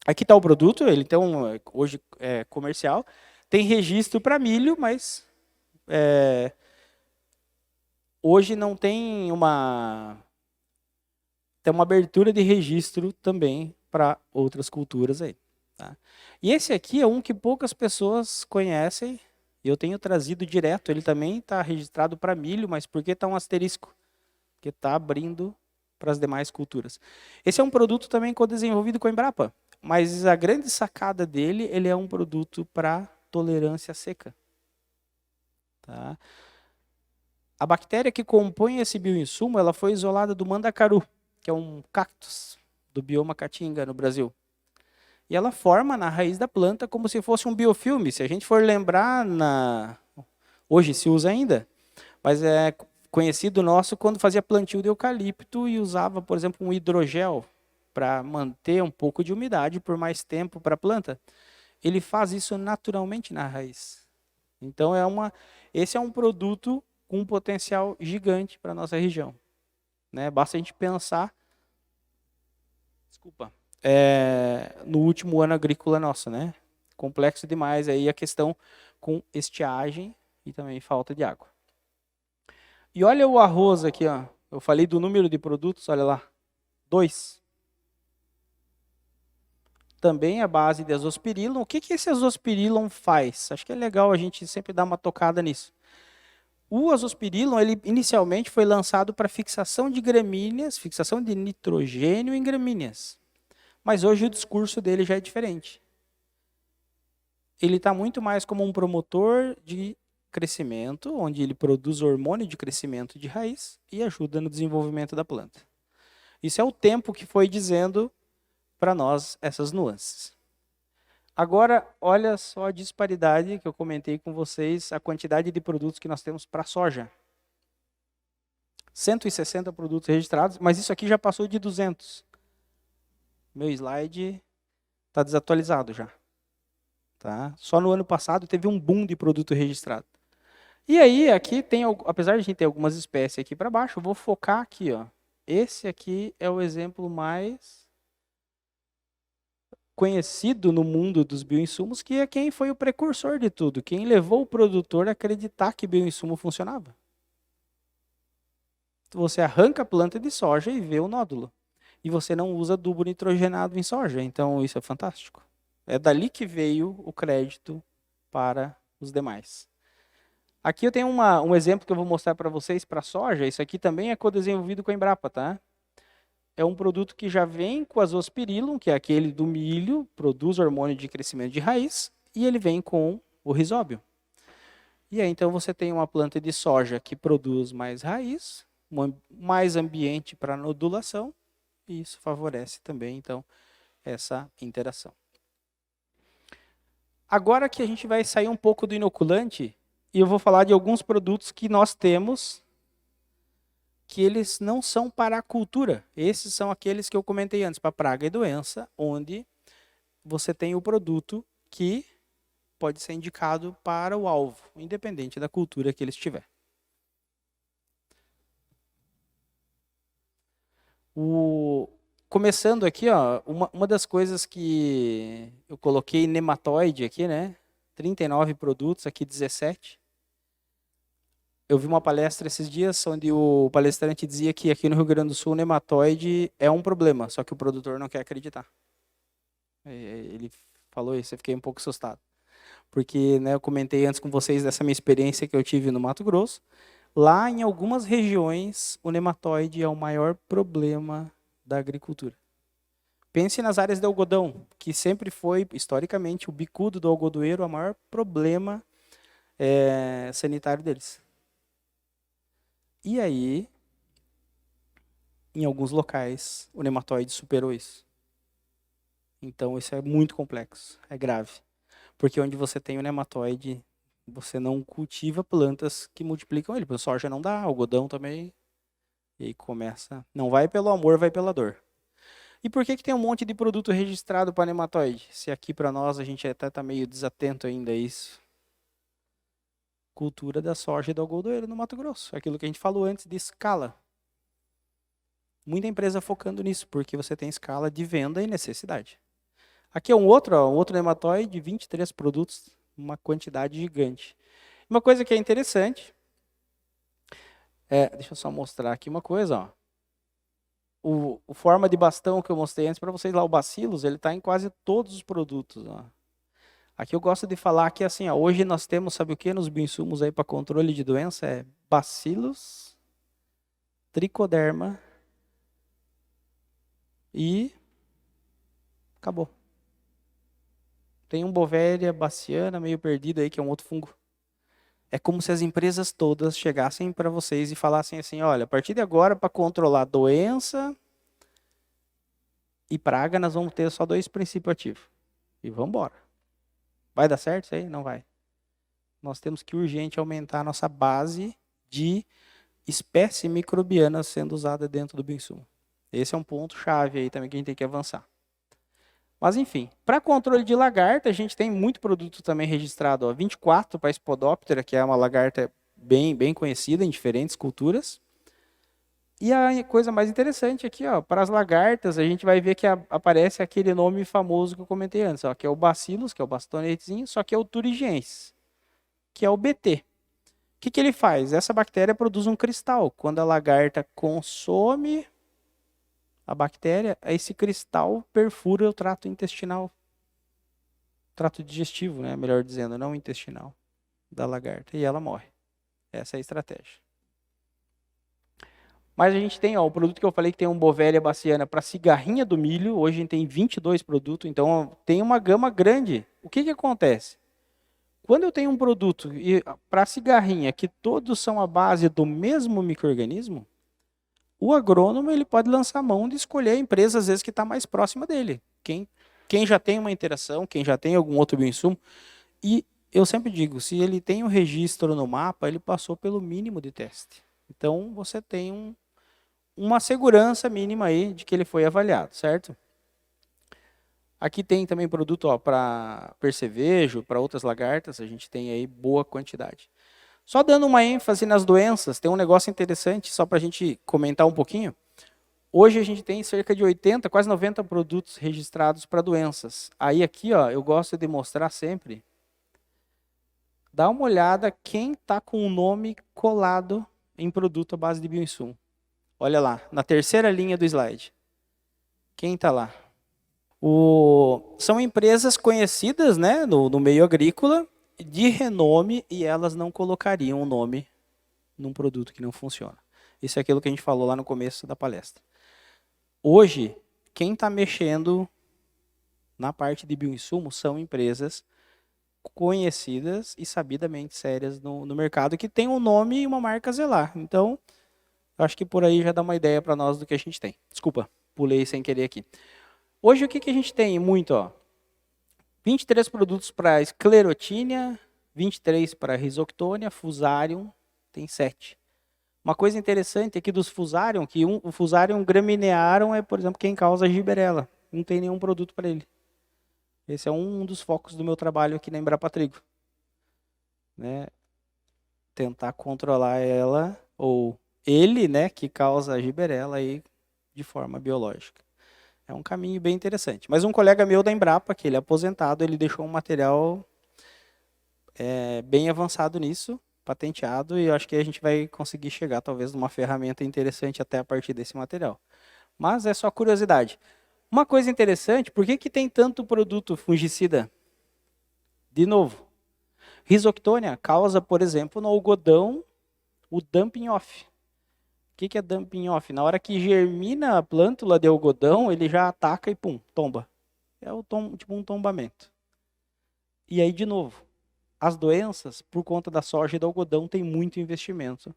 Aqui está o produto, ele então, hoje é comercial, tem registro para milho, mas hoje não tem tem uma abertura de registro também para outras culturas aí. Tá? E esse aqui é um que poucas pessoas conhecem, e eu tenho trazido direto, ele também está registrado para milho, mas por que está um asterisco? Porque está abrindo para as demais culturas. Esse é um produto também co-desenvolvido com a Embrapa, mas a grande sacada dele, ele é um produto para tolerância seca. Tá? A bactéria que compõe esse bioinsumo, ela foi isolada do mandacaru, que é um cactus do bioma Caatinga, no Brasil. E ela forma na raiz da planta como se fosse um biofilme. Se a gente for lembrar, hoje se usa ainda, mas é conhecido nosso quando fazia plantio de eucalipto e usava, por exemplo, um hidrogel para manter um pouco de umidade por mais tempo para a planta. Ele faz isso naturalmente na raiz. Então esse é um produto com um potencial gigante para a nossa região. Né? Basta a gente pensar, no último ano agrícola nosso, né? Complexo demais aí a questão com estiagem e também falta de água. E olha o arroz aqui, ó. Eu falei do número de produtos, olha lá, 2. Também a base de Azospirillum. O que esse Azospirillum faz? Acho que é legal a gente sempre dar uma tocada nisso. O Azospirillum, ele inicialmente foi lançado para fixação de gramíneas, fixação de nitrogênio em gramíneas. Mas hoje o discurso dele já é diferente. ele está muito mais como um promotor de crescimento, onde ele produz hormônio de crescimento de raiz e ajuda no desenvolvimento da planta. Isso é o tempo que foi dizendo para nós essas nuances. Agora, olha só a disparidade que eu comentei com vocês, a quantidade de produtos que nós temos para soja. 160 produtos registrados, mas isso aqui já passou de 200. Meu slide está desatualizado já. Tá? Só no ano passado teve um boom de produto registrado. E aí, aqui tem, apesar de a gente ter algumas espécies aqui para baixo, eu vou focar aqui. Ó. Esse aqui é o exemplo mais conhecido no mundo dos bioinsumos, que é quem foi o precursor de tudo, quem levou o produtor a acreditar que bioinsumo funcionava. Você arranca a planta de soja e vê o nódulo. E você não usa adubo nitrogenado em soja, então isso é fantástico. É dali que veio o crédito para os demais. Aqui eu tenho um exemplo que eu vou mostrar para vocês para soja. Isso aqui também é co-desenvolvido com a Embrapa, tá? É um produto que já vem com azospirillum, que é aquele do milho, produz hormônio de crescimento de raiz, e ele vem com o risóbio. E aí então você tem uma planta de soja que produz mais raiz, mais ambiente para nodulação, e isso favorece também então essa interação. Agora que a gente vai sair um pouco do inoculante, e eu vou falar de alguns produtos que nós temos que eles não são para a cultura. Esses são aqueles que eu comentei antes, para praga e doença, onde você tem o produto que pode ser indicado para o alvo, independente da cultura que ele estiver. Começando aqui, ó, uma das coisas que eu coloquei nematóide aqui, né? 39 produtos, aqui 17. Eu vi uma palestra esses dias onde o palestrante dizia que aqui no Rio Grande do Sul o nematóide é um problema, só que o produtor não quer acreditar. Ele falou isso, eu fiquei um pouco assustado. Porque né, eu comentei antes com vocês dessa minha experiência que eu tive no Mato Grosso. Lá em algumas regiões o nematóide é o maior problema da agricultura. Pense nas áreas de algodão, que sempre foi, historicamente, o bicudo do algodoeiro, o maior problema sanitário deles. E aí, em alguns locais, o nematóide superou isso. Então, isso é muito complexo, é grave. Porque onde você tem o nematóide, você não cultiva plantas que multiplicam ele. Porque soja não dá, algodão também. E aí começa, não vai pelo amor, vai pela dor. E por que tem um monte de produto registrado para nematóide? Se aqui para nós a gente até está meio desatento ainda a isso. Cultura da soja e do algodoeiro no Mato Grosso. Aquilo que a gente falou antes de escala. Muita empresa focando nisso, porque você tem escala de venda e necessidade. Aqui é um outro nematóide, 23 produtos, uma quantidade gigante. Uma coisa que é interessante, deixa eu só mostrar aqui uma coisa, ó. O forma de bastão que eu mostrei antes para vocês lá, o Bacillus, ele está em quase todos os produtos. Ó. Aqui eu gosto de falar que assim, ó, hoje nós temos, sabe o que nos bioinsumos aí para controle de doença? É Bacillus, Tricoderma e acabou. Tem um Bovéria baciana meio perdido aí, que é um outro fungo. É como se as empresas todas chegassem para vocês e falassem assim, olha, a partir de agora, para controlar doença e praga, nós vamos ter só 2 princípios ativos. E vamos embora. Vai dar certo isso aí? Não vai. Nós temos que urgente aumentar a nossa base de espécie microbiana sendo usada dentro do bioinsumo. Esse é um ponto chave aí também que a gente tem que avançar. Mas enfim, para controle de lagarta, a gente tem muito produto também registrado. Ó, 24 para Spodoptera, que é uma lagarta bem conhecida em diferentes culturas. E a coisa mais interessante aqui, ó, para as lagartas, a gente vai ver que aparece aquele nome famoso que eu comentei antes, ó, que é o Bacillus, que é o bastonetezinho, só que é o turigens, que é o BT. O que ele faz? Essa bactéria produz um cristal. Quando a lagarta consome a bactéria, esse cristal perfura o trato intestinal. Trato digestivo, né? Melhor dizendo, não intestinal, da lagarta. E ela morre. Essa é a estratégia. Mas a gente tem, ó, o produto que eu falei que tem um Bovéria baciana para cigarrinha do milho. Hoje a gente tem 22 produtos, então tem uma gama grande. O que acontece? Quando eu tenho um produto para cigarrinha que todos são à base do mesmo micro-organismo, o agrônomo ele pode lançar mão de escolher a empresa, às vezes, que está mais próxima dele. Quem já tem uma interação, quem já tem algum outro bioinsumo. E eu sempre digo, se ele tem um registro no mapa, ele passou pelo mínimo de teste. Então, você tem uma segurança mínima aí de que ele foi avaliado, certo? Aqui tem também produto para percevejo, para outras lagartas, a gente tem aí boa quantidade. Só dando uma ênfase nas doenças, tem um negócio interessante, só para a gente comentar um pouquinho. Hoje a gente tem cerca de 80, quase 90 produtos registrados para doenças. Aí aqui, ó, eu gosto de mostrar sempre. Dá uma olhada quem está com o nome colado em produto à base de bioinsumo. Olha lá, na terceira linha do slide. Quem está lá? São empresas conhecidas, né, no meio agrícola, de renome, e elas não colocariam o nome num produto que não funciona. Isso é aquilo que a gente falou lá no começo da palestra. Hoje, quem está mexendo na parte de bioinsumo são empresas conhecidas e sabidamente sérias no mercado, que tem um nome e uma marca a zelar. Então, acho que por aí já dá uma ideia para nós do que a gente tem. Desculpa, pulei sem querer aqui. Hoje, o que a gente tem muito? 23 produtos para esclerotínia, 23 para risoctônia, fusarium, tem 7. Uma coisa interessante aqui dos fusarium, que o fusarium graminearum é, por exemplo, quem causa giberela. Não tem nenhum produto para ele. Esse é um dos focos do meu trabalho aqui na Embrapa Trigo. Né? Tentar controlar ela, ou ele, né, que causa a giberela aí de forma biológica. É um caminho bem interessante. Mas um colega meu da Embrapa, que ele é aposentado, ele deixou um material bem avançado nisso, patenteado, e eu acho que a gente vai conseguir chegar, talvez, numa ferramenta interessante até a partir desse material. Mas é só curiosidade. Uma coisa interessante, por que tem tanto produto fungicida? De novo, risoctônia causa, por exemplo, no algodão, o dumping off. O que é dumping off? Na hora que germina a plântula de algodão, ele já ataca e pum, tomba. É tipo um tombamento. E aí, de novo, as doenças, por conta da soja e do algodão, tem muito investimento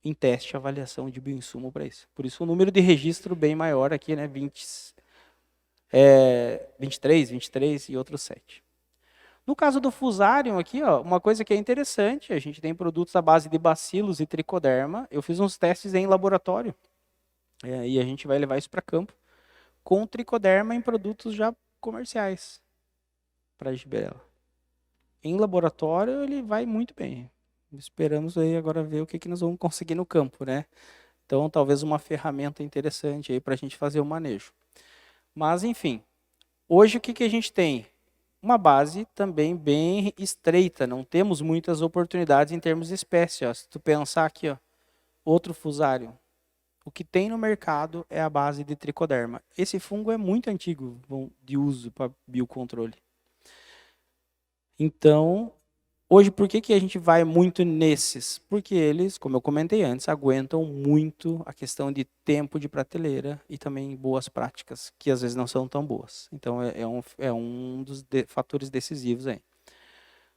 em teste e avaliação de bioinsumo para isso. Por isso o número de registro bem maior aqui, né? 23 e outros 7. No caso do fusarium aqui, ó, uma coisa que é interessante, a gente tem produtos à base de bacilos e tricoderma. Eu fiz uns testes em laboratório e a gente vai levar isso para campo com tricoderma em produtos já comerciais para giberela. Em laboratório ele vai muito bem. Esperamos aí agora ver o que nós vamos conseguir no campo, né? Então talvez uma ferramenta interessante aí para a gente fazer o manejo. Mas enfim, hoje o que a gente tem? Uma base também bem estreita, não temos muitas oportunidades em termos de espécie. Ó. Se tu pensar aqui, ó, outro fusário, o que tem no mercado é a base de tricoderma. Esse fungo é muito antigo de uso para biocontrole. Então, hoje por que a gente vai muito nesses? Porque eles, como eu comentei antes, aguentam muito a questão de tempo de prateleira e também boas práticas, que às vezes não são tão boas. Então, é um dos fatores decisivos aí.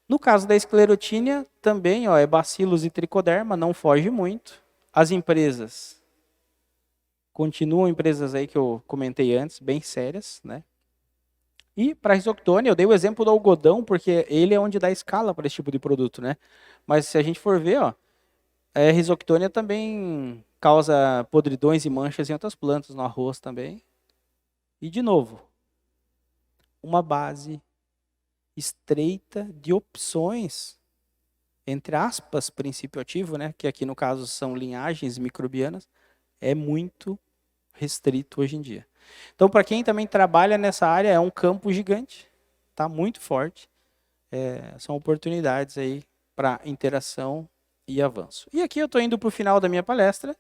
No caso da esclerotínia, também é bacilos e tricoderma, não foge muito. As empresas continuam empresas aí que eu comentei antes, bem sérias, né? E para a risoctônia, eu dei o exemplo do algodão, porque ele é onde dá escala para esse tipo de produto, né? Mas se a gente for ver, ó, a risoctônia também causa podridões e manchas em outras plantas, no arroz também. E, de novo, uma base estreita de opções, entre aspas, princípio ativo, né? Que aqui no caso são linhagens microbianas, é muito restrito hoje em dia. Então, para quem também trabalha nessa área, é um campo gigante, está muito forte. São oportunidades aí para interação e avanço. E aqui eu estou indo para o final da minha palestra.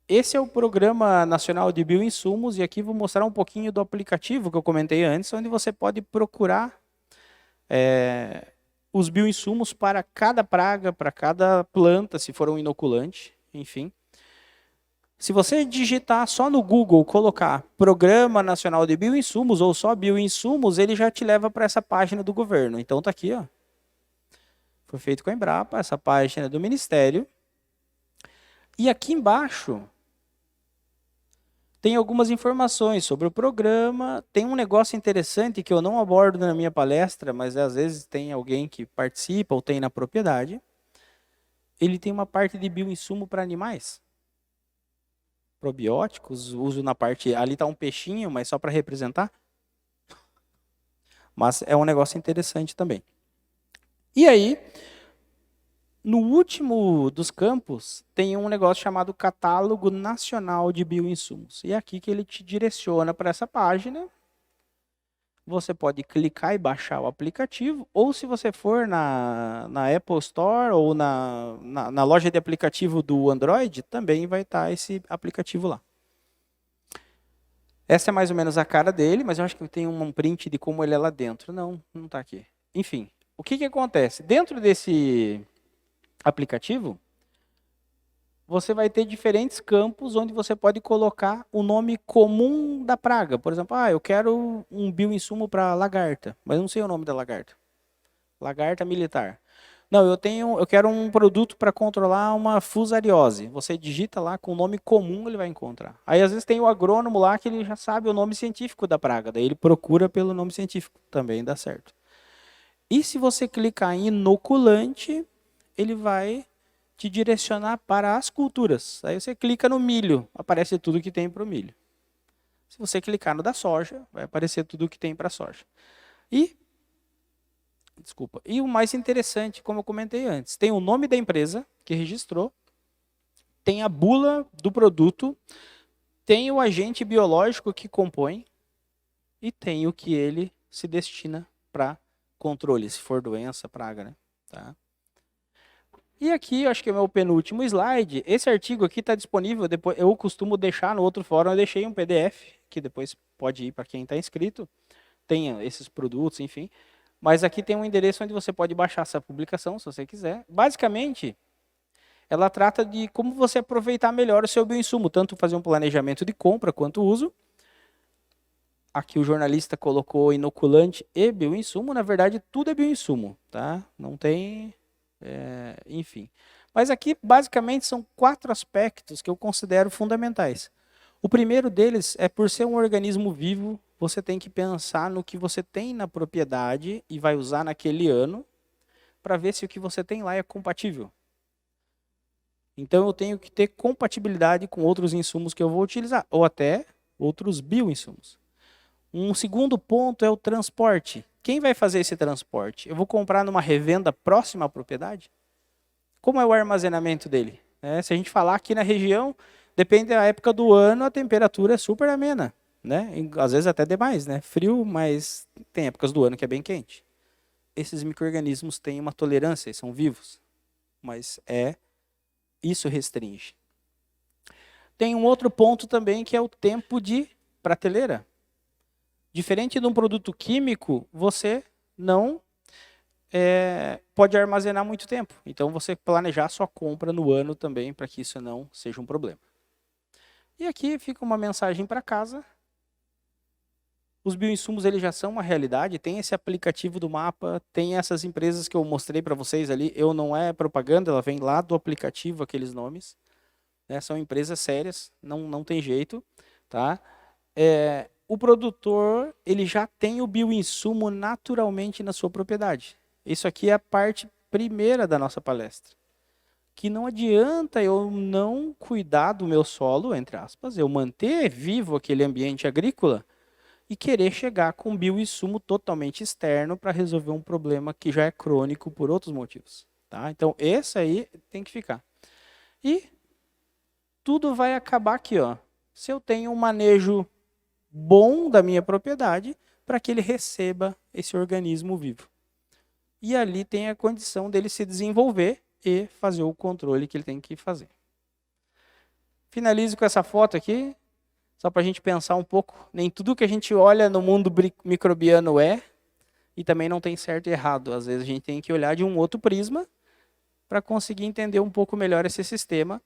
Esse é o Programa Nacional de Bioinsumos, e aqui vou mostrar um pouquinho do aplicativo que eu comentei antes, onde você pode procurar os bioinsumos para cada praga, para cada planta, se for um inoculante, enfim. Se você digitar só no Google, colocar Programa Nacional de Bioinsumos ou só bioinsumos, ele já te leva para essa página do governo. Então tá aqui, ó. Foi feito com a Embrapa, essa página do Ministério. E aqui embaixo tem algumas informações sobre o programa. Tem um negócio interessante que eu não abordo na minha palestra, mas às vezes tem alguém que participa ou tem na propriedade. Ele tem uma parte de bioinsumo para animais. Probióticos, uso na parte... Ali está um peixinho, mas só para representar. Mas é um negócio interessante também. E aí, no último dos campos, tem um negócio chamado Catálogo Nacional de Bioinsumos. E é aqui que ele te direciona para essa página. Você pode clicar e baixar o aplicativo, ou se você for na Apple Store ou na loja de aplicativo do Android, também vai estar esse aplicativo lá. Essa é mais ou menos a cara dele, mas eu acho que tem um print de como ele é lá dentro. Não está aqui. Enfim, o que acontece? Dentro desse aplicativo, você vai ter diferentes campos onde você pode colocar o nome comum da praga. Por exemplo, eu quero um bioinsumo para lagarta, mas eu não sei o nome da lagarta. Lagarta militar. Não, eu quero um produto para controlar uma fusariose. Você digita lá com o nome comum, ele vai encontrar. Aí às vezes tem o agrônomo lá que ele já sabe o nome científico da praga, daí ele procura pelo nome científico, também dá certo. E se você clicar em inoculante, ele vai te direcionar para as culturas. Aí você clica no milho, aparece tudo que tem para o milho. Se você clicar no da soja, vai aparecer tudo que tem para a soja. E o mais interessante, como eu comentei antes, tem o nome da empresa que registrou, tem a bula do produto, tem o agente biológico que compõe e tem o que ele se destina para controle, se for doença, praga, né? Tá? E aqui, eu acho que é o meu penúltimo slide. Esse artigo aqui está disponível, depois, eu costumo deixar no outro fórum, eu deixei um PDF, que depois pode ir para quem está inscrito, tem esses produtos, enfim. Mas aqui tem um endereço onde você pode baixar essa publicação, se você quiser. Basicamente, ela trata de como você aproveitar melhor o seu bioinsumo, tanto fazer um planejamento de compra quanto uso. Aqui o jornalista colocou inoculante e bioinsumo, na verdade tudo é bioinsumo, tá? Não tem... enfim. Mas aqui, basicamente, são 4 aspectos que eu considero fundamentais. O primeiro deles é, por ser um organismo vivo, você tem que pensar no que você tem na propriedade e vai usar naquele ano, para ver se o que você tem lá é compatível. Então, eu tenho que ter compatibilidade com outros insumos que eu vou utilizar, ou até outros bioinsumos. Um segundo ponto é o transporte. Quem vai fazer esse transporte? Eu vou comprar numa revenda próxima à propriedade? Como é o armazenamento dele? Se a gente falar aqui na região, depende da época do ano, a temperatura é super amena, né? Às vezes até demais, né? Frio, mas tem épocas do ano que é bem quente. Esses micro-organismos têm uma tolerância, são vivos, mas isso restringe. Tem um outro ponto também que é o tempo de prateleira. Diferente de um produto químico, você não pode armazenar muito tempo. Então, você planejar a sua compra no ano também, para que isso não seja um problema. E aqui fica uma mensagem para casa. Os bioinsumos eles já são uma realidade, tem esse aplicativo do mapa, tem essas empresas que eu mostrei para vocês ali, não é propaganda, ela vem lá do aplicativo, aqueles nomes. Né? São empresas sérias, não tem jeito. Tá? O produtor ele já tem o bioinsumo naturalmente na sua propriedade. Isso aqui é a parte primeira da nossa palestra. Que não adianta eu não cuidar do meu solo, entre aspas, eu manter vivo aquele ambiente agrícola e querer chegar com bioinsumo totalmente externo para resolver um problema que já é crônico por outros motivos. Tá? Então, esse aí tem que ficar. E tudo vai acabar aqui. Ó. Se eu tenho um manejo bom da minha propriedade para que ele receba esse organismo vivo. E ali tem a condição dele se desenvolver e fazer o controle que ele tem que fazer. Finalizo com essa foto aqui, só para a gente pensar um pouco. Nem tudo que a gente olha no mundo microbiano e também não tem certo e errado. Às vezes a gente tem que olhar de um outro prisma para conseguir entender um pouco melhor esse sistema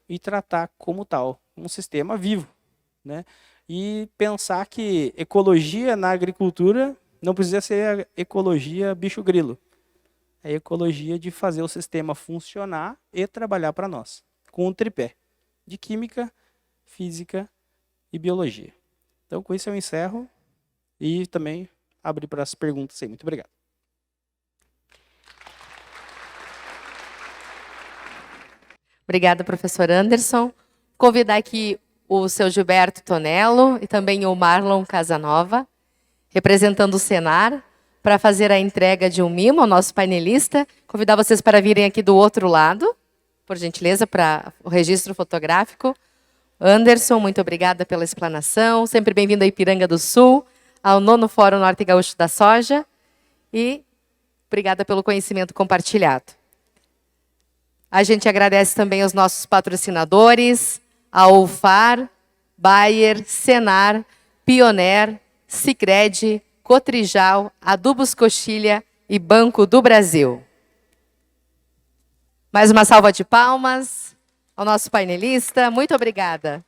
e tratar como tal. um sistema vivo, né? E pensar que ecologia na agricultura não precisa ser a ecologia bicho-grilo. É a ecologia de fazer o sistema funcionar e trabalhar para nós, com um tripé de química, física e biologia. Então, com isso eu encerro e também abro para as perguntas aí. Muito obrigado. Obrigada, professor Anderson. Convidar aqui o seu Gilberto Tonello e também o Marlon Casanova, representando o Senar, para fazer a entrega de um mimo ao nosso painelista. Convidar vocês para virem aqui do outro lado, por gentileza, para o registro fotográfico. Anderson, muito obrigada pela explanação. Sempre bem-vindo a Ipiranga do Sul, ao 9º Fórum Norte Gaúcho da Soja. E obrigada pelo conhecimento compartilhado. A gente agradece também aos nossos patrocinadores, a UFAR, Bayer, Senar, Pioneer, Sicredi, Cotrijal, Adubos Coxilha e Banco do Brasil. Mais uma salva de palmas ao nosso painelista. Muito obrigada.